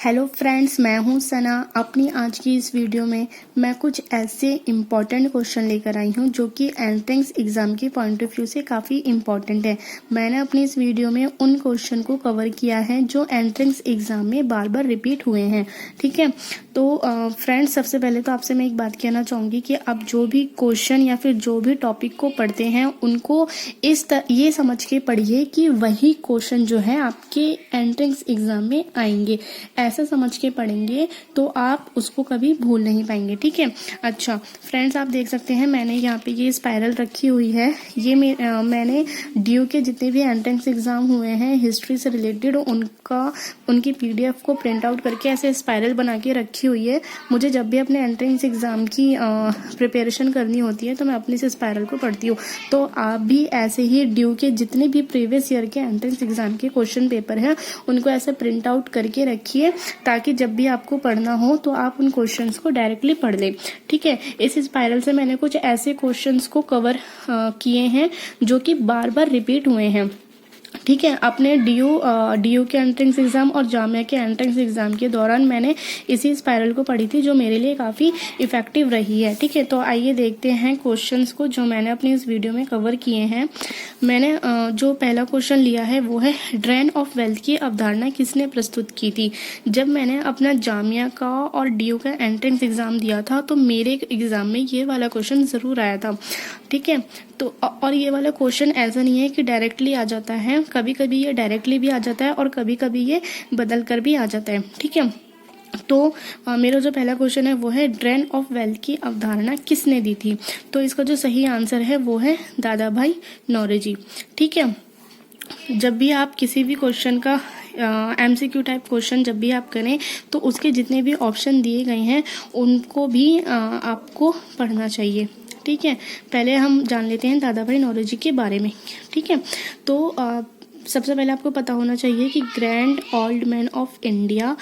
Hello friends, मैं हूं सना। अपनी आज की इस वीडियो में मैं कुछ ऐसे इम्पॉर्टेंट क्वेश्चन लेकर आई हूं जो कि एंट्रेंस एग्ज़ाम के पॉइंट ऑफ व्यू से काफ़ी इम्पॉर्टेंट है। मैंने अपनी इस वीडियो में उन क्वेश्चन को कवर किया है जो एंट्रेंस एग्ज़ाम में बार बार रिपीट हुए हैं। ठीक है, तो फ्रेंड्स, सबसे पहले तो आपसे मैं एक बात कहना चाहूँगी कि आप जो भी क्वेश्चन या फिर जो भी टॉपिक को पढ़ते हैं उनको ये समझ के पढ़िए कि वही क्वेश्चन जो है आपके एंट्रेंस एग्ज़ाम में आएंगे। ऐसा समझ के पढ़ेंगे तो आप उसको कभी भूल नहीं पाएंगे। ठीक है। अच्छा फ्रेंड्स, आप देख सकते हैं मैंने यहाँ पे ये स्पाइरल रखी हुई है। ये मैंने ड्यू के जितने भी एंट्रेंस एग्जाम हुए हैं हिस्ट्री से रिलेटेड उनकी पीडीएफ को प्रिंट आउट करके ऐसे स्पाइरल बना के रखी हुई है। मुझे जब भी अपने एंट्रेंस एग्जाम की प्रिपरेशन करनी होती है तो मैं अपनी से स्पाइरल को पढ़ती हूँ। तो आप भी ऐसे ही ड्यू के जितने भी प्रीवियस ईयर के एंट्रेंस एग्जाम के क्वेश्चन पेपर हैं उनको ऐसे प्रिंट आउट करके रखिए ताकि जब भी आपको पढ़ना हो तो आप उन क्वेश्चंस को डायरेक्टली पढ़ लें। ठीक है। इस स्पाइरल से मैंने कुछ ऐसे क्वेश्चंस को कवर किए हैं जो कि बार बार रिपीट हुए हैं। ठीक है, अपने डी यू के एंट्रेंस एग्जाम और जामिया के एंट्रेंस एग्जाम के दौरान मैंने इसी स्पाइरल को पढ़ी थी जो मेरे लिए काफ़ी इफेक्टिव रही है। ठीक है, तो आइए देखते हैं क्वेश्चंस को जो मैंने अपनी इस वीडियो में कवर किए हैं। मैंने जो पहला क्वेश्चन लिया है वो है ड्रेन ऑफ वेल्थ की अवधारणा किसने प्रस्तुत की थी। जब मैंने अपना जामिया का और डी.यू का एंट्रेंस एग्जाम दिया था तो मेरे एग्जाम में ये वाला क्वेश्चन ज़रूर आया था। ठीक है, तो और ये वाला क्वेश्चन ऐसा नहीं है कि डायरेक्टली आ जाता है, कभी कभी ये डायरेक्टली भी आ जाता है और कभी कभी ये बदल कर भी आ जाता है। ठीक है, तो मेरा जो पहला क्वेश्चन है वो है ड्रेन ऑफ वेल्थ की अवधारणा किसने दी थी। तो इसका जो सही आंसर है वो है दादा भाई नौरोजी। ठीक है, जब भी आप किसी भी क्वेश्चन का MCQ टाइप क्वेश्चन जब भी आप करें तो उसके जितने भी ऑप्शन दिए गए हैं उनको भी आपको पढ़ना चाहिए। ठीक है, पहले हम जान लेते हैं दादा भाई नौरोजी के बारे में। ठीक है, तो सबसे पहले आपको पता होना चाहिए कि grand old man of India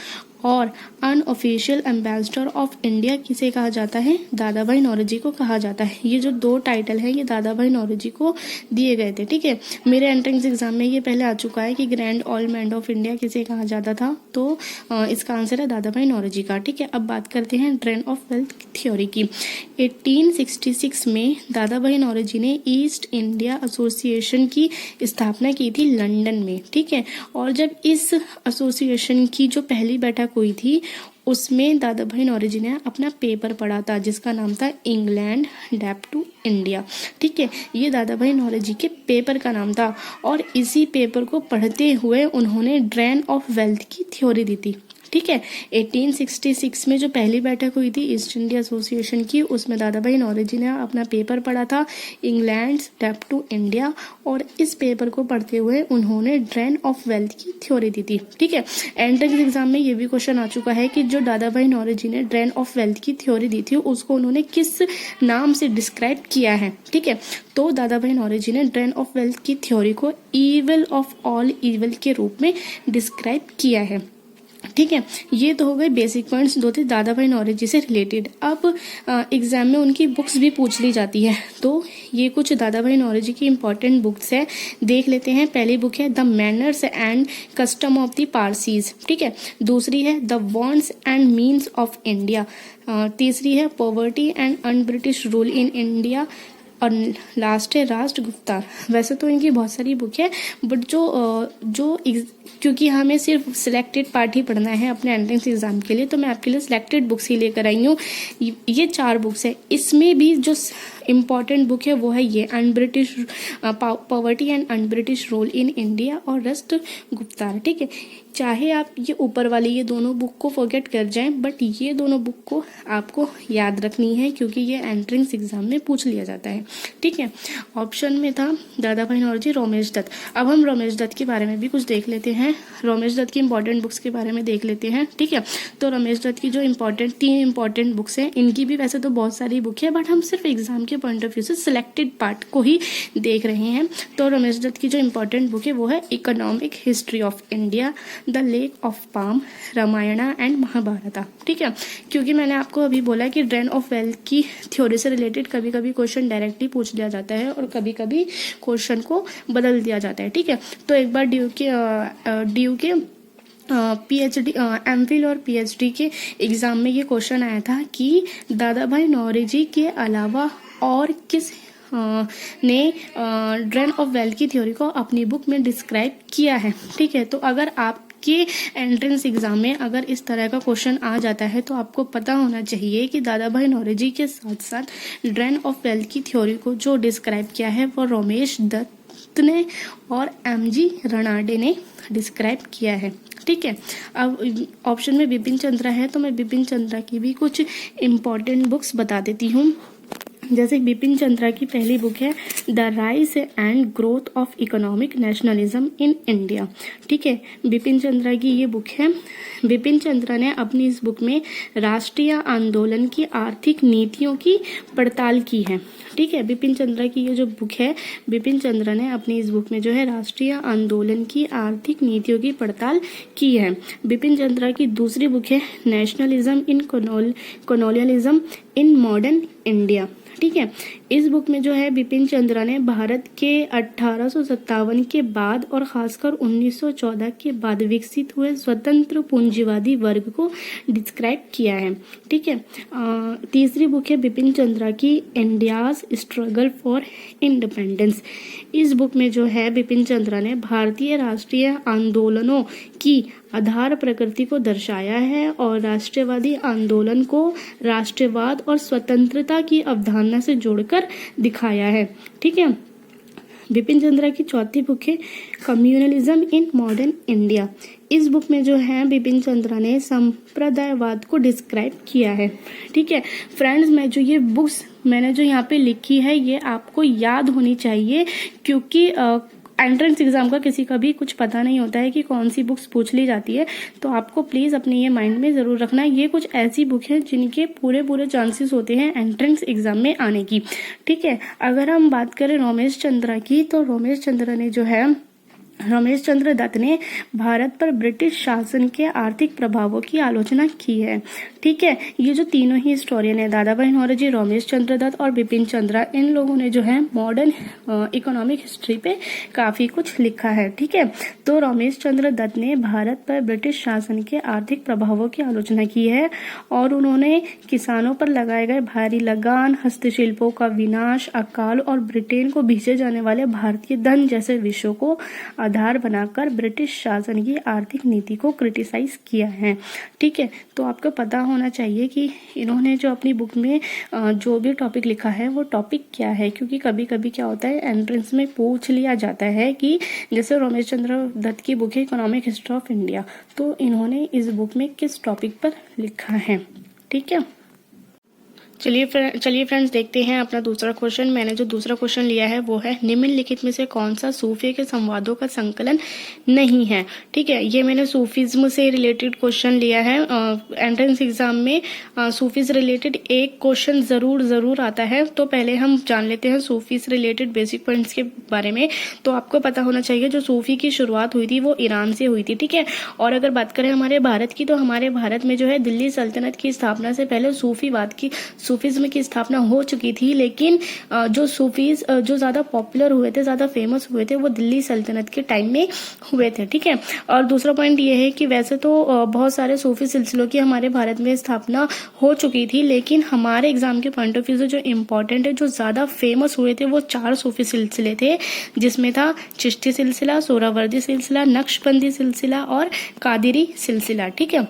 और अनऑफिशियल एम्बेसडर ऑफ इंडिया किसे कहा जाता है, दादा भाई नौरोजी को कहा जाता है। ये जो दो टाइटल हैं ये दादा भाई नौरोजी को दिए गए थे। ठीक है, मेरे एंट्रेंस एग्जाम में ये पहले आ चुका है कि grand old man of India किसे कहा जाता था, तो इसका आंसर है दादा भाई नौरोजी का। ठीक है, अब बात करते हैं ड्रेन ऑफ वेल्थ थ्योरी की। 1866 में दादा भाई नौरोजी ने ईस्ट इंडिया एसोसिएशन की स्थापना की थी लंदन में। ठीक है, और जब इस एसोसिएशन की जो पहली बैठक हुई थी उसमें दादा भाई नौरोजी ने अपना पेपर पढ़ा था जिसका नाम था इंग्लैंड डेप टू इंडिया। ठीक है, ये दादा भाई नौरोजी के पेपर का नाम था और इसी पेपर को पढ़ते हुए उन्होंने ड्रेन ऑफ वेल्थ की थ्योरी दी थी। ठीक है, 1866 में जो पहली बैठक हुई थी ईस्ट इंडिया एसोसिएशन की उसमें दादा भाई नौरोजी ने अपना पेपर पढ़ा था इंग्लैंड डेप टू इंडिया और इस पेपर को पढ़ते हुए उन्होंने ड्रेन ऑफ वेल्थ की थ्योरी दी थी। ठीक है, एंट्रेंस एग्जाम में ये भी क्वेश्चन आ चुका है कि जो दादा भाई नौरोजी ने ड्रेन ऑफ वेल्थ की थ्योरी दी थी उसको उन्होंने किस नाम से डिस्क्राइब किया है। ठीक है, तो दादा भाई नौरोजी ने ड्रेन ऑफ वेल्थ की थ्योरी को ईविल ऑफ ऑल ईविल के रूप में डिस्क्राइब किया है। ठीक है, ये तो हो गए बेसिक पॉइंट्स दो थे दादा भाई नौरोजी से रिलेटेड। अब एग्जाम में उनकी बुक्स भी पूछ ली जाती है तो ये कुछ दादा भाई नौरोजी की इंपॉर्टेंट बुक्स है, देख लेते हैं। पहली बुक है the manners and custom of the Parsis. ठीक है, दूसरी है the wants and means of India, तीसरी है poverty and un British rule in India और लास्ट है राष्ट्रगुप्ता। वैसे तो इनकी बहुत सारी बुक है बट क्योंकि हमें सिर्फ सिलेक्टेड पार्ट ही पढ़ना है अपने एंट्रेंस एग्जाम के लिए तो मैं आपके लिए सिलेक्टेड बुक्स ही लेकर आई हूँ। ये 4 बुक्स है, इसमें भी जो इम्पॉर्टेंट बुक है वो है ये un-British poverty and un-British rule in India और राष्ट्रगुप्ता। ठीक है, चाहे आप ये ऊपर वाली ये दोनों बुक को फॉरगेट कर जाएं बट ये दोनों बुक को आपको याद रखनी है क्योंकि ये एंट्रेंस एग्जाम में पूछ लिया जाता है। ठीक है, ऑप्शन में था दादा भाई नौरोजी, रमेश दत्त। अब हम रमेश दत्त के बारे में भी कुछ देख लेते हैं, रमेश दत्त की इंपॉर्टेंट बुक्स के बारे में देख लेते हैं। ठीक है, तो रमेश दत्त की जो 3 इंपॉर्टेंट बुक्स हैं इनकी भी वैसे तो बहुत सारी बुक है बट हम सिर्फ एग्जाम के पॉइंट ऑफ व्यू से सिलेक्टेड पार्ट को ही देख रहे हैं। तो रमेश दत्त की जो इंपॉर्टेंट बुक है वो है economic history of India, the lake of palm, Ramayana and Mahabharata. ठीक है, क्योंकि मैंने आपको अभी बोला कि ड्रेन ऑफ वेल्थ की थ्योरी से रिलेटेड कभी कभी क्वेश्चन डायरेक्टली पूछ लिया जाता है और कभी कभी क्वेश्चन को बदल दिया जाता है। ठीक है, तो एक बार डी यू के पीएचडी, एमफिल और पीएचडी के एग्ज़ाम में ये क्वेश्चन आया था कि दादा भाई नौरोजी के अलावा और किस ने ड्रेन ऑफ वेल्थ की थ्योरी को अपनी बुक में डिस्क्राइब किया है। ठीक है, तो अगर आपके एंट्रेंस एग्जाम में अगर इस तरह का क्वेश्चन आ जाता है तो आपको पता होना चाहिए कि दादा भाई नौरोजी के साथ साथ ड्रेन ऑफ वेल्थ की थ्योरी को जो डिस्क्राइब किया है वो रमेश दत्त ने और एमजी रनाडे ने डिस्क्राइब किया है। ठीक है, अब ऑप्शन में बिपिन चंद्रा है तो मैं बिपिन चंद्रा की भी कुछ इम्पोर्टेंट बुक्स बता देती हूँ। जैसे बिपिन चंद्रा की पहली बुक है the rise and growth of economic nationalism in India. ठीक है, बिपिन चंद्रा की ये बुक है। बिपिन चंद्रा ने अपनी इस बुक में राष्ट्रीय आंदोलन की आर्थिक नीतियों की पड़ताल की है। ठीक है, बिपिन चंद्रा की ये जो बुक है, बिपिन चंद्रा ने अपनी इस बुक में जो है राष्ट्रीय आंदोलन की आर्थिक नीतियों की पड़ताल की है। बिपिन चंद्रा की दूसरी बुक है nationalism in colonialism in modern India. ठीक है, इस बुक में जो है बिपिन चंद्रा ने भारत के 1857 के बाद और खासकर 1914 के बाद विकसित हुए स्वतंत्र पूंजीवादी वर्ग को डिस्क्राइब किया है। ठीक है, तीसरी बुक है बिपिन चंद्रा की इंडियाज स्ट्रगल फॉर इंडिपेंडेंस। इस बुक में जो है बिपिन चंद्रा ने भारतीय राष्ट्रीय आंदोलनों की आधार प्रकृति को दर्शाया है और राष्ट्रवादी आंदोलन को राष्ट्रवाद और स्वतंत्रता की अवधारणा से जोड़कर दिखाया है। ठीक है, बिपिन चंद्रा की चौथी बुक है कम्युनलिज्म इन मॉडर्न इंडिया। इस बुक में जो है बिपिन चंद्रा ने संप्रदायवाद को डिस्क्राइब किया है। ठीक है फ्रेंड्स, मैं जो ये बुक्स मैंने जो यहाँ पे लिखी है ये आपको याद होनी चाहिए, क्योंकि एंट्रेंस एग्जाम का किसी का भी कुछ पता नहीं होता है कि कौन सी बुक्स पूछ ली जाती है, तो आपको प्लीज अपने ये माइंड में जरूर रखना है। ये कुछ ऐसी बुक है जिनके पूरे चांसेस होते हैं एंट्रेंस एग्जाम में आने की। ठीक है, अगर हम बात करें रमेश चंद्रा की, तो रमेश चंद्र दत्त ने भारत पर ब्रिटिश शासन के आर्थिक प्रभावों की आलोचना की है। ठीक है, ये जो तीनों ही हिस्टोरियन है, दादा भाई नौरोजी, रमेश चंद्र दत्त और बिपिन चंद्रा, इन लोगों ने जो है मॉडर्न इकोनॉमिक हिस्ट्री पे काफी कुछ लिखा है। ठीक है, तो रमेश चंद्र दत्त ने भारत पर ब्रिटिश शासन के आर्थिक प्रभावों की आलोचना की है और उन्होंने किसानों पर लगाए गए भारी लगान, हस्तशिल्पों का विनाश, अकाल और ब्रिटेन को भेजे जाने वाले भारतीय धन जैसे विषयों को आधार बनाकर ब्रिटिश शासन की आर्थिक नीति को क्रिटिसाइज किया है। ठीक है, तो आपको पता होना चाहिए कि इन्होंने जो अपनी बुक में जो भी टॉपिक लिखा है वो टॉपिक क्या है, क्योंकि कभी कभी क्या होता है एंट्रेंस में पूछ लिया जाता है कि जैसे रमेश चंद्र दत्त की बुक है इकोनॉमिक हिस्ट्री ऑफ इंडिया, तो इन्होंने इस बुक में किस टॉपिक पर लिखा है। ठीक है, चलिए फ्रेंड्स देखते हैं अपना दूसरा क्वेश्चन। मैंने जो दूसरा क्वेश्चन लिया है वो है निम्नलिखित में से कौन सा सूफी के संवादों का संकलन नहीं है। ठीक है, ये मैंने सूफीज्म से रिलेटेड क्वेश्चन लिया है। एंट्रेंस एग्जाम में सूफी से रिलेटेड एक क्वेश्चन जरूर आता है, तो पहले हम जान लेते हैं सूफी से रिलेटेड बेसिक पॉइंट्स के बारे में। तो आपको पता होना चाहिए जो सूफी की शुरुआत हुई थी वो ईरान से हुई थी। ठीक है, और अगर बात करें हमारे भारत की, तो हमारे भारत में जो है दिल्ली सल्तनत की स्थापना से पहले सूफीज्म की स्थापना हो चुकी थी, लेकिन जो सूफीज जो ज्यादा पॉपुलर हुए थे, ज्यादा फेमस हुए थे, वो दिल्ली सल्तनत के टाइम में हुए थे। ठीक है, और दूसरा पॉइंट ये है कि वैसे तो बहुत सारे सूफी सिलसिलों की हमारे भारत में स्थापना हो चुकी थी, लेकिन हमारे एग्जाम के पॉइंट ऑफ व्यू से जो इम्पोर्टेंट है, जो ज्यादा फेमस हुए थे, वो 4 सूफी सिलसिले थे, जिसमें था चिश्ती सिलसिला, सोहरावर्दी सिलसिला, नक्शबंदी सिलसिला और कादिरी सिलसिला। ठीक है,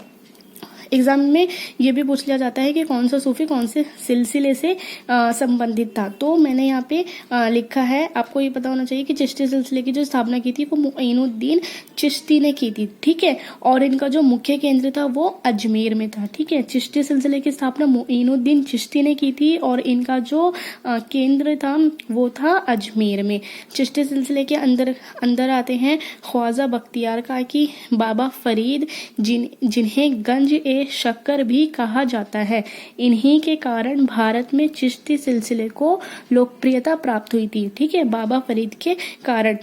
एग्जाम में ये भी पूछ लिया जाता है कि कौन सा सूफी कौन से सिलसिले से संबंधित था। तो मैंने यहाँ पे लिखा है, आपको ये पता होना चाहिए कि चिश्ती सिलसिले की जो स्थापना की थी वो मुईनुद्दीन चिश्ती ने की थी। ठीक है, और इनका जो मुख्य केंद्र था वो अजमेर में था। ठीक है, चिश्ती सिलसिले की स्थापना मुईनुद्दीन चिश्ती ने की थी और इनका जो केंद्र था वो था अजमेर में। चिश्ती सिलसिले के अंदर आते हैं ख्वाजा बख्तियार काकी, बाबा फरीद, जिन्हें गंज ए शक्कर भी कहा जाता है। इन्हीं के कारण भारत में चिश्ती सिलसिले को लोकप्रियता प्राप्त हुई थी। ठीक है, बाबा फरीद के कारण।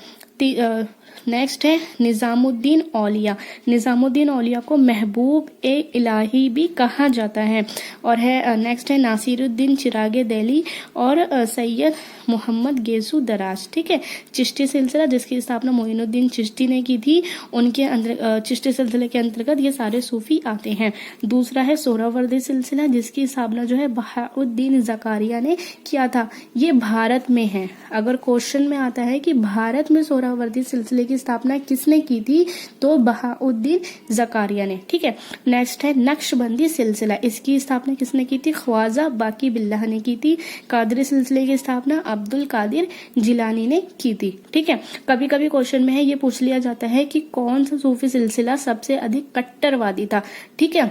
नेक्स्ट है निज़ामुद्दीन औलिया। निज़ामुद्दीन औलिया को महबूब ए इलाही भी कहा जाता है। और है नेक्स्ट है नासिरुद्दीन चिरागे दिल्ली और सैयद मोहम्मद गेसू दराज। ठीक है, चिश्ती सिलसिला जिसकी स्थापना मोइनुद्दीन चिश्ती ने की थी, उनके अंदर चिश्ती सिलसिले के अंतर्गत ये सारे सूफी आते हैं। दूसरा है सोहरावर्दी सिलसिला जिसकी स्थापना जो है बहाउद्दीन ज़कारिया ने किया था। ये भारत में है। अगर क्वेश्चन में आता है कि भारत में सोहरावर्दी सिलसिले की स्थापना किसने की थी, तो बहाउद्दीन ज़कारिया ने। ठीक है, नेक्स्ट है नक्शबंदी सिलसिला। इसकी स्थापना किसने की थी? ख्वाजा बाकी बिल्लाह ने की थी। कादरी सिलसिले की स्थापना अब्दुल कादिर जिलानी ने की थी। ठीक है, कभी कभी क्वेश्चन में है ये पूछ लिया जाता है कि कौन सा सूफी सिलसिला सबसे अधिक कट्टरवादी था। ठीक है,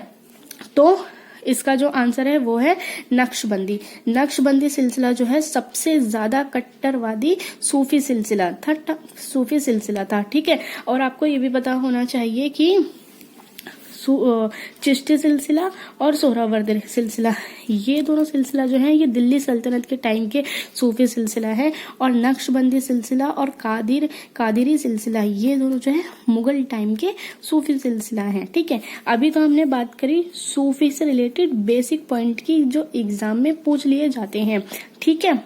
तो इसका जो आंसर है वो है नक्शबंदी। नक्शबंदी सिलसिला जो है सबसे ज्यादा कट्टरवादी सूफी सिलसिला था। ठीक है, और आपको ये भी पता होना चाहिए कि चिश्ती सिलसिला और सोहरावर्दी सिलसिला, ये दोनों सिलसिला जो है ये दिल्ली सल्तनत के टाइम के सूफी सिलसिला है। और नक्शबंदी सिलसिला और कादिरी सिलसिला ये दोनों जो है मुगल टाइम के सूफी सिलसिला है। ठीक है, अभी तो हमने बात करी सूफी से रिलेटेड बेसिक पॉइंट की जो एग्जाम में पूछ लिए जाते हैं। ठीक है,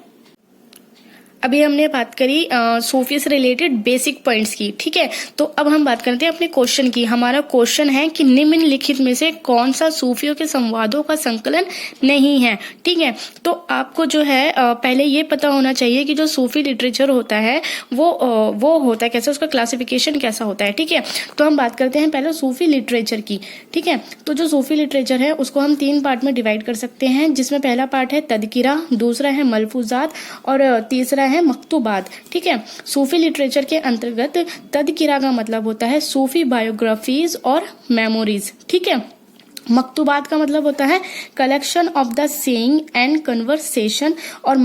अभी हमने बात करी सूफी से रिलेटेड बेसिक पॉइंट्स की। ठीक है, तो अब हम बात करते हैं अपने क्वेश्चन की। हमारा क्वेश्चन है कि निम्नलिखित में से कौन सा सूफियों के संवादों का संकलन नहीं है। ठीक है, तो आपको जो है पहले ये पता होना चाहिए कि जो सूफी लिटरेचर होता है वो होता है कैसे, उसका क्लासिफिकेशन कैसा होता है। ठीक है, तो हम बात करते हैं पहले सूफी लिटरेचर की। ठीक है, तो जो सूफी लिटरेचर है उसको हम 3 पार्ट में डिवाइड कर सकते हैं, जिसमें पहला पार्ट है तदकिरा, दूसरा है मलफूजात और तीसरा है मकतूबात। ठीक है, सूफी लिटरेचर के अंतर्गत तदकिरा का मतलब होता है सूफी बायोग्राफीज और मेमोरीज। ठीक है, मकतूबात का मतलब होता है collection of the saying and conversation. और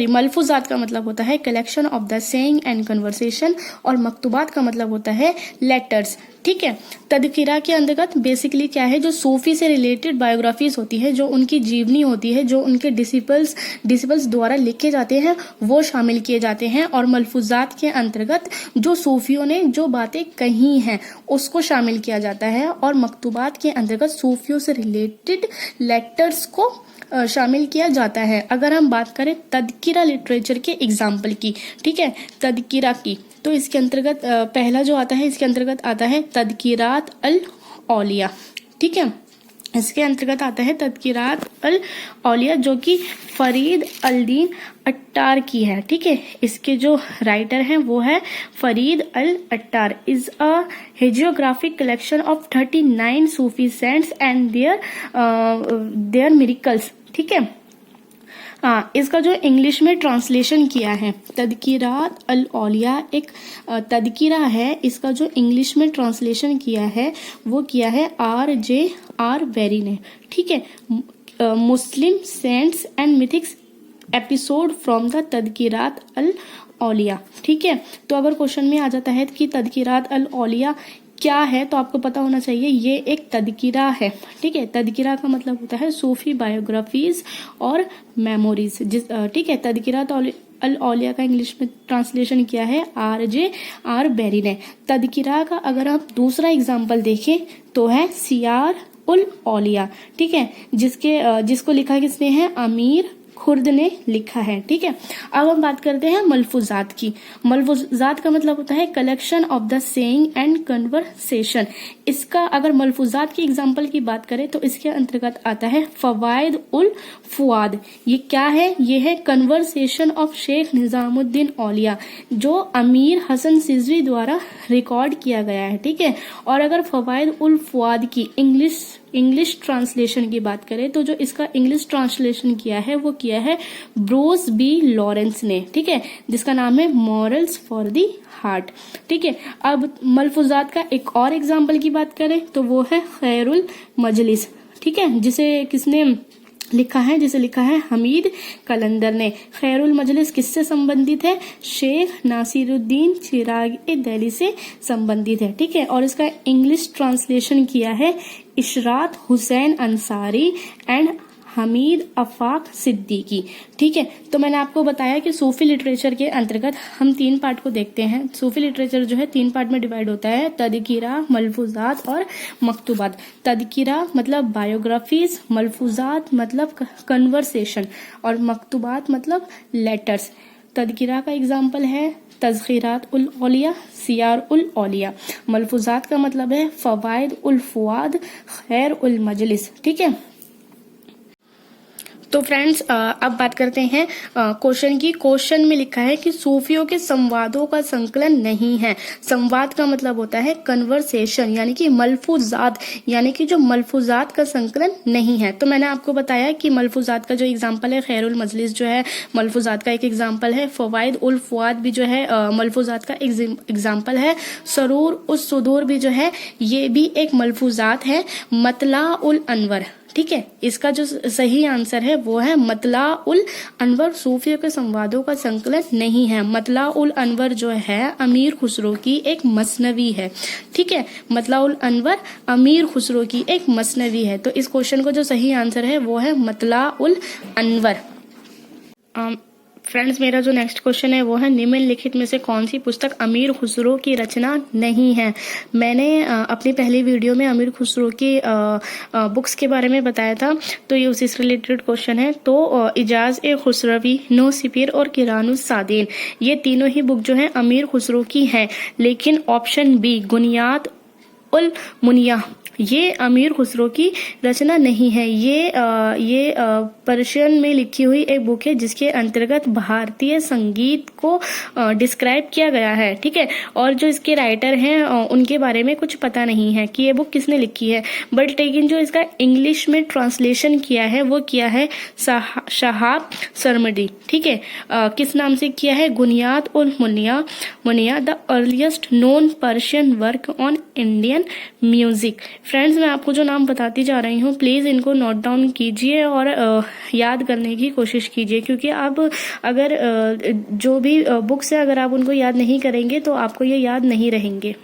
मलफूजात का मतलब होता है collection of the saying and conversation. और मकतूबात का मतलब होता है लेटर्स। ठीक है, तदकिरा के अंतर्गत बेसिकली क्या है, जो सूफी से रिलेटेड बायोग्राफीज होती है, जो उनकी जीवनी होती है, जो उनके डिसिपल्स द्वारा लिखे जाते हैं वो शामिल किए जाते हैं। और मलफूजात के अंतर्गत जो सूफियों ने जो बातें कही हैं उसको शामिल किया जाता है। और मकतूबात के अंतर्गत सूफियों से रिलेटेड लेटर्स को शामिल किया जाता है। अगर हम बात करें तदकिरा लिटरेचर के एग्जाम्पल की, ठीक है, तदकिरा की, तो इसके अंतर्गत पहला जो आता है इसके अंतर्गत आता है तदकिरात अल औलिया। ठीक है, इसके अंतर्गत आता है तदकिरात अल औलिया जो कि फरीद अल दीन अट्टार की है। ठीक है, इसके जो राइटर हैं वो है Farid al Attar. Is a hagiographic collection of 39 Sufi saints and their miracles. ठीक है, इसका जो इंग्लिश में ट्रांसलेशन किया है तदकिरात अल औलिया एक तदकिरा है, इसका जो इंग्लिश में ट्रांसलेशन किया है वो किया है R.J.R. वेरी ने। ठीक है, Muslim saints and mythics episode from the Tadhkirat al Auliya. ठीक है, तो अगर क्वेश्चन में आ जाता है कि तदकिरात अल औलिया क्या है तो आपको पता होना चाहिए ये एक तदकिरा है। ठीक है, तदकिरा का मतलब होता है सूफी बायोग्राफीज और मेमोरीज। ठीक है, तदकिरात अल औलिया का इंग्लिश में ट्रांसलेशन किया है R.J.R. बेरी ने। तदकिरा का अगर आप दूसरा एग्जाम्पल देखें तो है सियार उल औलिया। ठीक है, जिसको लिखा किसने है? अमीर खुर्द ने लिखा है। ठीक है, अब हम बात करते हैं मलफूजात की। मलफूजात का मतलब होता है collection of the saying and conversation. इसका अगर मलफूजात की एग्जांपल की बात करें तो इसके अंतर्गत आता है फवाइद उल फुआद। ये क्या है? ये है कन्वर्सेशन ऑफ शेख निजामुद्दीन औलिया जो अमीर हसन सिजवी द्वारा रिकॉर्ड किया गया है। ठीक है, और अगर फवाइद उल फुआद की इंग्लिश ट्रांसलेशन की बात करें तो जो इसका इंग्लिश ट्रांसलेशन किया है वो किया है ब्रूस बी लॉरेंस ने। ठीक है, जिसका नाम है मॉरल्स फॉर दी हार्ट। ठीक है, अब मलफूजात का एक और एग्जाम्पल की बात करें तो वो है खैरुल मजलिस। ठीक है, जिसे लिखा है हमीद कलंदर ने। खैरुल मजलिस किससे संबंधित है? शेख नासिरुद्दीन चिराग दिल्ली से संबंधित है। ठीक है, और इसका इंग्लिश ट्रांसलेशन किया है इशरात हुसैन अंसारी एंड हमीद आफाक सिद्दीकी। ठीक है, तो मैंने आपको बताया कि सूफी लिटरेचर के अंतर्गत हम 3 पार्ट को देखते हैं। सूफी लिटरेचर जो है 3 पार्ट में डिवाइड होता है, तदकीरा, मलफूजात और मकतूबात। तदकीरा मतलब बायोग्राफीज, मलफूजात मतलब कन्वर्सेशन और मकतूबात मतलब लेटर्स। तदकीरा का एग्जाम्पल है तज़किरात उल औलिया, सियार उल औलिया। मलफूजात का मतलब है फवाइद उल फुआद, खैर उल मजलिस। ठीक है, तो फ्रेंड्स अब बात करते हैं क्वेश्चन की। क्वेश्चन में लिखा है कि सूफियों के संवादों का संकलन नहीं है। संवाद का मतलब होता है कन्वर्सेशन, यानी कि मलफूजात, यानी कि जो मलफूजात का संकलन नहीं है। तो मैंने आपको बताया कि मलफूजात का जो एग्जाम्पल है खैरुल मजलिस जो है मलफूजात का एक एग्जाम्पल है। फवाइद उल फुआद भी जो है मलफूजात का एग्जाम्पल है। सरूर उस सुदूर भी जो है ये भी एक मलफूजात है। मतला उल अनवर, ठीक है, इसका जो सही आंसर है वो है मतला उल अनवर सूफियों के संवादों का संकलन नहीं है। मतला उल अनवर जो है अमीर खुसरो की एक मसनवी है। ठीक है, मतला उल अनवर अमीर खुसरो की एक मसनवी है। तो इस क्वेश्चन को जो सही आंसर है वो है मतला उल अनवर। फ्रेंड्स, मेरा जो नेक्स्ट क्वेश्चन है वो है निम्नलिखित में से कौन सी पुस्तक अमीर खुसरो की रचना नहीं है। मैंने अपनी पहली वीडियो में अमीर खुसरो की बुक्स के बारे में बताया था, तो ये उसी से रिलेटेड क्वेश्चन है। तो इजाज ए खुसरवी, नो सिपीर और किरानुस सादीन, ये तीनों ही बुक जो है अमीर खुसरो की है। लेकिन ऑप्शन बी गुनियात उल मुनिया ये अमीर खुसरो की रचना नहीं है। ये पर्शियन में लिखी हुई एक बुक है जिसके अंतर्गत भारतीय संगीत को डिस्क्राइब किया गया है। ठीक है, और जो इसके राइटर हैं उनके बारे में कुछ पता नहीं है कि ये बुक किसने लिखी है। बट लेकिन जो इसका इंग्लिश में ट्रांसलेशन किया है वो किया है शहाब सरमदी। ठीक है, किस नाम से किया है? Ghunyat ul Munya, the earliest known Persian work on Indian music. Friends, मैं आपको जो नाम बताती जा रही हूँ प्लीज इनको नोट डाउन कीजिए और याद करने की कोशिश कीजिए, क्योंकि आप अगर जो भी बुक्स है अगर आप उनको याद नहीं करेंगे तो आपको ये याद नहीं रहेंगे।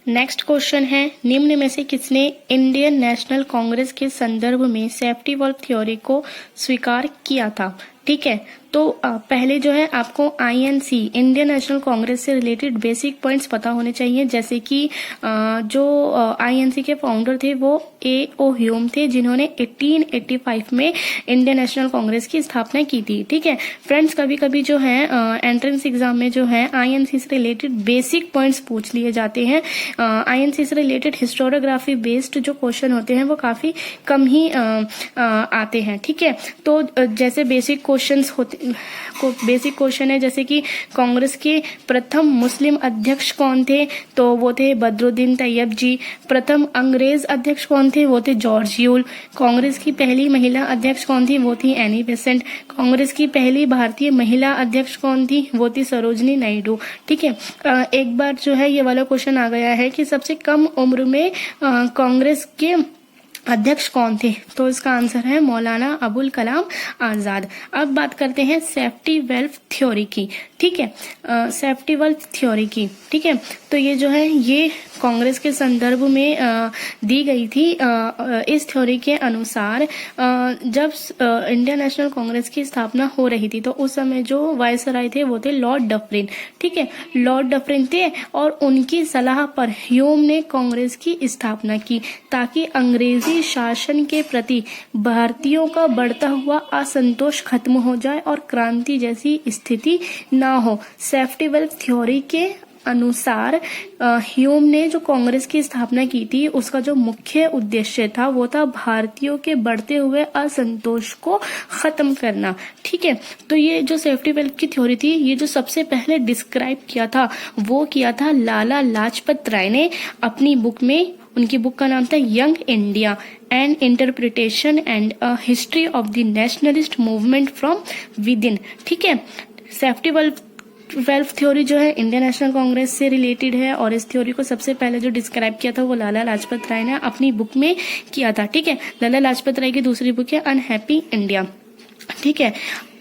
नेक्स्ट क्वेश्चन है निम्न में से किसने इंडियन नेशनल कांग्रेस के संदर्भ में सेफ्टी वॉल्व थ्योरी को स्वीकार किया था? ठीक है, तो पहले जो है आपको आईएनसी इंडियन नेशनल कांग्रेस से रिलेटेड बेसिक पॉइंट्स पता होने चाहिए, जैसे कि जो आईएनसी के फाउंडर थे वो A.O. ह्यूम थे, जिन्होंने 1885 में इंडियन नेशनल कांग्रेस की स्थापना की थी। ठीक है फ्रेंड्स, कभी कभी जो है एंट्रेंस एग्जाम में जो है आईएनसी से रिलेटेड बेसिक पॉइंट्स पूछ लिए जाते हैं। आईएनसी से रिलेटेड हिस्टोरियोग्राफी बेस्ड जो क्वेश्चन होते हैं वो काफी कम ही आते हैं। ठीक है, तो जैसे बेसिक क्वेश्चन है जैसे कि कांग्रेस के प्रथम मुस्लिम अध्यक्ष कौन थे? तो वो थे बदरुद्दीन तैयब जी। प्रथम अंग्रेज अध्यक्ष कौन थे? वो थे जॉर्ज यूल। कांग्रेस की पहली महिला अध्यक्ष कौन थी? वो थी एनी बेसेंट। कांग्रेस की पहली भारतीय महिला अध्यक्ष कौन थी? वो थी सरोजनी नायडू। ठीक है, एक बार जो है ये वाला क्वेश्चन आ गया है कि सबसे कम उम्र में कांग्रेस के अध्यक्ष कौन थे? तो इसका आंसर है मौलाना अबुल कलाम आजाद। अब बात करते हैं सेफ्टी वेल्व थ्योरी की। ठीक है, सेफ्टी वेल्व थ्योरी की। ठीक है, तो ये जो है ये कांग्रेस के संदर्भ में दी गई थी। इस थ्योरी के अनुसार जब इंडियन नेशनल कांग्रेस की स्थापना हो रही थी तो उस समय जो वायसराय थे वो थे लॉर्ड डफरिन। ठीक है, लॉर्ड डफरिन थे और उनकी सलाह पर ह्यूम ने कांग्रेस की स्थापना की ताकि अंग्रेजी शासन के प्रति भारतीयों का बढ़ता हुआ असंतोष खत्म हो जाए और क्रांति जैसी स्थिति ना हो। सेफ्टी वेल्व थ्योरी के अनुसार ह्यूम ने जो कांग्रेस की स्थापना की थी उसका जो मुख्य उद्देश्य था वो था भारतीयों के बढ़ते हुए असंतोष को खत्म करना। ठीक है, तो ये जो सेफ्टी वेल्व की थ्योरी थी ये जो सबसे पहले डिस्क्राइब किया था वो किया था लाला लाजपत राय ने अपनी बुक में। उनकी बुक का नाम था young India N interpretation and a history of the nationalist movement from with in. ठीक है, सेफ्टी वेल्व थ्योरी जो है इंडियन नेशनल कांग्रेस से रिलेटेड है और इस थ्योरी को सबसे पहले जो डिस्क्राइब किया था वो लाला लाजपत राय ने अपनी बुक में किया था। ठीक है, लाला लाजपत राय की दूसरी बुक है अनहैप्पी इंडिया। ठीक है।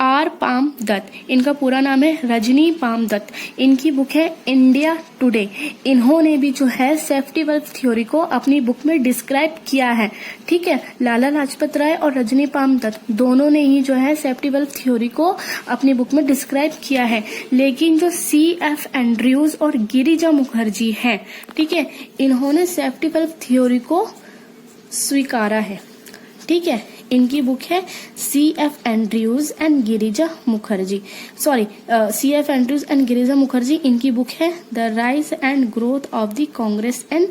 आर पाम दत्त, इनका पूरा नाम है रजनी पाम दत्त। इनकी बुक है इंडिया टुडे। इन्होंने भी जो है सेफ्टी वेल्थ थ्योरी को अपनी बुक में डिस्क्राइब किया है। ठीक है, लाला लाजपत राय और रजनी पाम दत्त दोनों ने ही जो है सेफ्टी वेल्थ थ्योरी को अपनी बुक में डिस्क्राइब किया है। लेकिन जो C.F. एंड्रयूज और गिरिजा मुखर्जी हैं, ठीक है, इन्होंने सेफ्टी वेल्थ थ्योरी को स्वीकारा है। ठीक है, इनकी बुक है C.F. Andrews and Girija Mukherjee, C.F. Andrews and Girija Mukherjee. इनकी बुक है the rise and growth of the Congress in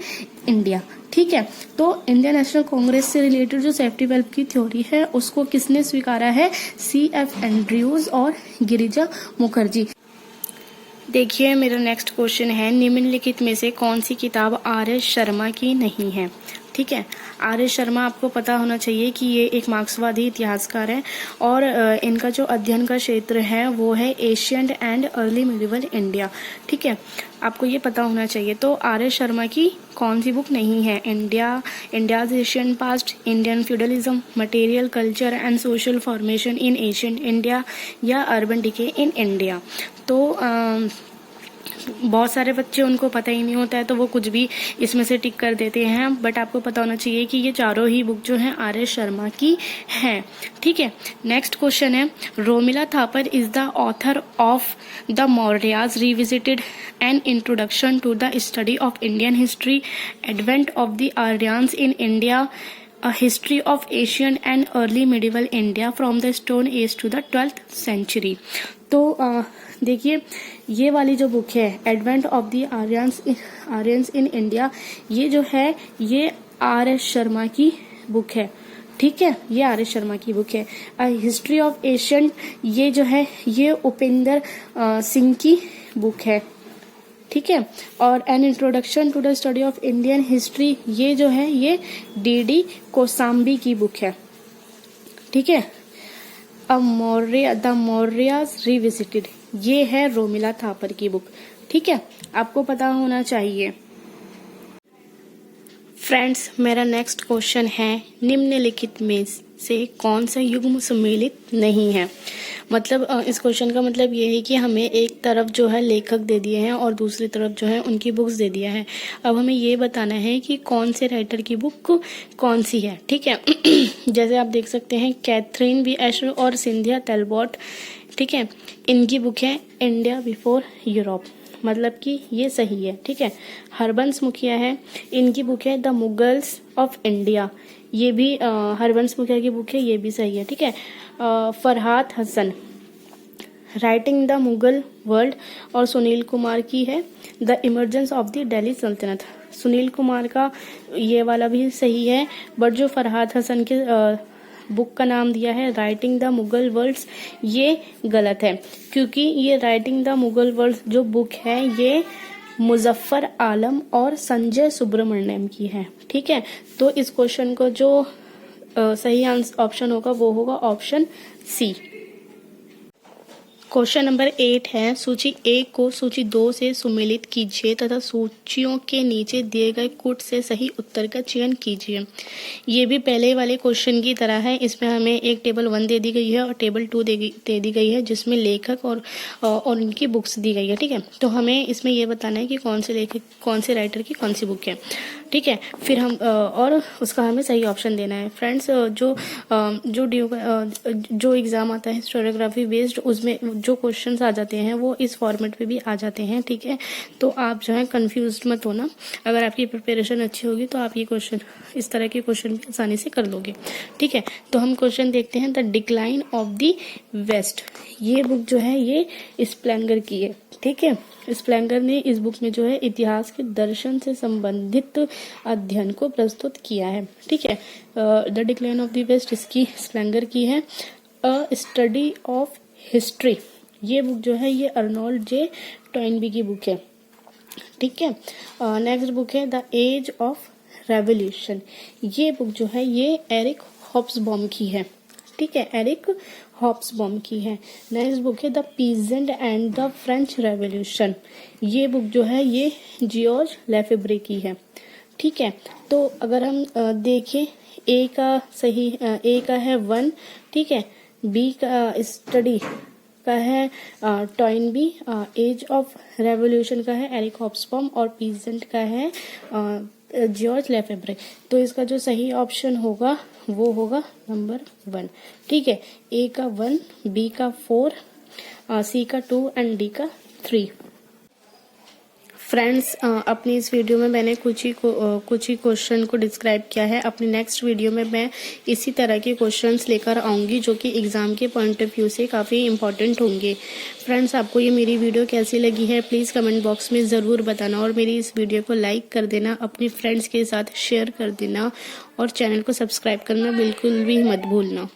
India. ठीक है, तो इंडियन नेशनल कांग्रेस से रिलेटेड जो सेफ्टी वेल्थ की थ्योरी है उसको किसने स्वीकारा है? C.F. एंड्रयूज और गिरिजा मुखर्जी। देखिए, मेरा नेक्स्ट क्वेश्चन है, निम्नलिखित में से कौन सी किताब R.S. शर्मा की नहीं है? ठीक है, R.S. शर्मा आपको पता होना चाहिए कि ये एक मार्क्सवादी इतिहासकार है और इनका जो अध्ययन का क्षेत्र है वो है ancient and early medieval India. ठीक है, आपको ये पता होना चाहिए। तो R.S. शर्मा की कौन सी बुक नहीं है? India's Asian past, Indian feudalism, material culture and social formation in ancient India या अर्बन डिके इन इंडिया। तो बहुत सारे बच्चे उनको पता ही नहीं होता है तो वो कुछ भी इसमें से टिक कर देते हैं, बट आपको पता होना चाहिए कि ये चारों ही बुक जो हैं R.S. शर्मा की हैं। ठीक है, नेक्स्ट क्वेश्चन है, Romila Thapar is the author of the Mauryas revisited an introduction to the study of Indian history, advent of the Aryans in India, A history of Asian and early medieval India from the Stone Age to the 12th century। तो देखिए, ये वाली जो book है advent of the Aryans in India, ये जो है ये R.S. शर्मा की बुक है। ठीक है, ये R.S. शर्मा की बुक है। हिस्ट्री ऑफ एशियन, ये जो है ये उपेंद्र सिंह की बुक है। ठीक है, और an introduction to the study of Indian history, ये जो है ये D.D. कोसाम्बी की बुक है। ठीक है, द मौर्याज रिविजिटेड, ये है रोमिला थापर की बुक। ठीक है, आपको पता होना चाहिए। फ्रेंड्स, मेरा नेक्स्ट क्वेश्चन है, निम्नलिखित में से कौन सा युग्म सम्मिलित नहीं है? मतलब इस क्वेश्चन का मतलब ये है कि हमें एक तरफ जो है लेखक दे दिए हैं और दूसरी तरफ जो है उनकी बुक्स दे दिया है। अब हमें ये बताना है कि कौन से राइटर की बुक कौन सी है। ठीक है, जैसे आप देख सकते हैं कैथरीन बी एशर और सिंधिया टेलबॉट, ठीक है, इनकी बुक है इंडिया बिफोर यूरोप, मतलब कि ये सही है। ठीक है, हरबंस मुखिया है, इनकी बुक है द मुगल्स ऑफ इंडिया, ये भी हरबंस मुखिया की बुक है, ये भी सही है। ठीक है, Farhad Hasan writing the Mughal world और सुनील कुमार की है the emergence of the Delhi सल्तनत। सुनील कुमार का ये वाला भी सही है, बट जो फरहाद हसन के बुक का नाम दिया है राइटिंग द मुगल वर्ल्ड्स, ये गलत है, क्योंकि ये राइटिंग द मुगल वर्ल्ड्स जो बुक है ये मुजफ्फर आलम और संजय सुब्रमण्यम की है। ठीक है, तो इस क्वेश्चन को जो सही ऑप्शन होगा वो होगा ऑप्शन सी। क्वेश्चन नंबर 8 है, सूची 1 को सूची 2 से सुमेलित कीजिए तथा सूचियों के नीचे दिए गए कूट से सही उत्तर का चयन कीजिए। ये भी पहले वाले क्वेश्चन की तरह है, इसमें हमें एक टेबल 1 दे दी गई है और टेबल 2 दे दी गई है जिसमें लेखक और उनकी बुक्स दी गई है। ठीक है, तो हमें इसमें ये बताना है कि कौन से लेखक, कौन से राइटर की कौन सी बुक है। ठीक है, फिर हम और उसका हमें सही ऑप्शन देना है। फ्रेंड्स, जो एग्जाम आता है हिस्टोरियोग्राफी बेस्ड, उसमें जो क्वेश्चंस आ जाते हैं वो इस फॉर्मेट पे भी आ जाते हैं। ठीक है, तो आप जो है कंफ्यूज्ड मत होना, अगर आपकी प्रिपरेशन अच्छी होगी तो आप ये क्वेश्चन, इस तरह के क्वेश्चन भी आसानी से कर लोगे। ठीक है, तो हम क्वेश्चन देखते हैं, the decline of the West, ये बुक जो है ये स्प्लेंगर की है। ठीक है, स्प्लेंगर ने इस बुक में जो है इतिहास के दर्शन से संबंधित अध्ययन को प्रस्तुत किया है। ठीक है, the decline of the West इसकी स्प्लेंगर की है। अ स्टडी ऑफ हिस्ट्री, ये बुक जो है ये अर्नोल्ड जे टॉइनबी की बुक है। ठीक है, नेक्स्ट बुक है द एज ऑफ रेवोल्यूशन, ये बुक जो है ये एरिक हॉब्सबॉम की है। ठीक है, एरिक हॉब्सबॉम की है। नेक्स्ट बुक है the peasant and the French revolution, ये बुक जो है ये जियोर्ज लेफेब्रे की है। ठीक है, तो अगर हम देखें ए का सही, ए का है 1, ठीक है, बी का स्टडी का है टॉइनबी, एज ऑफ रेवोल्यूशन का है एरिक हॉब्सबॉम और पीजेंट का है जॉर्ज लेफेब्रे। तो इसका जो सही ऑप्शन होगा वो होगा नंबर 1। ठीक है, ए का 1, बी का 4, सी का 2 एंड डी का 3। फ्रेंड्स, अपनी इस वीडियो में मैंने कुछ ही क्वेश्चन को डिस्क्राइब किया है। अपनी नेक्स्ट वीडियो में मैं इसी तरह के क्वेश्चंस लेकर आऊँगी जो कि एग्ज़ाम के पॉइंट ऑफ व्यू से काफ़ी इंपॉर्टेंट होंगे। फ्रेंड्स, आपको ये मेरी वीडियो कैसी लगी है प्लीज़ कमेंट बॉक्स में ज़रूर बताना और मेरी इस वीडियो को लाइक कर देना, अपने फ्रेंड्स के साथ शेयर कर देना और चैनल को सब्सक्राइब करना बिल्कुल भी मत भूलना।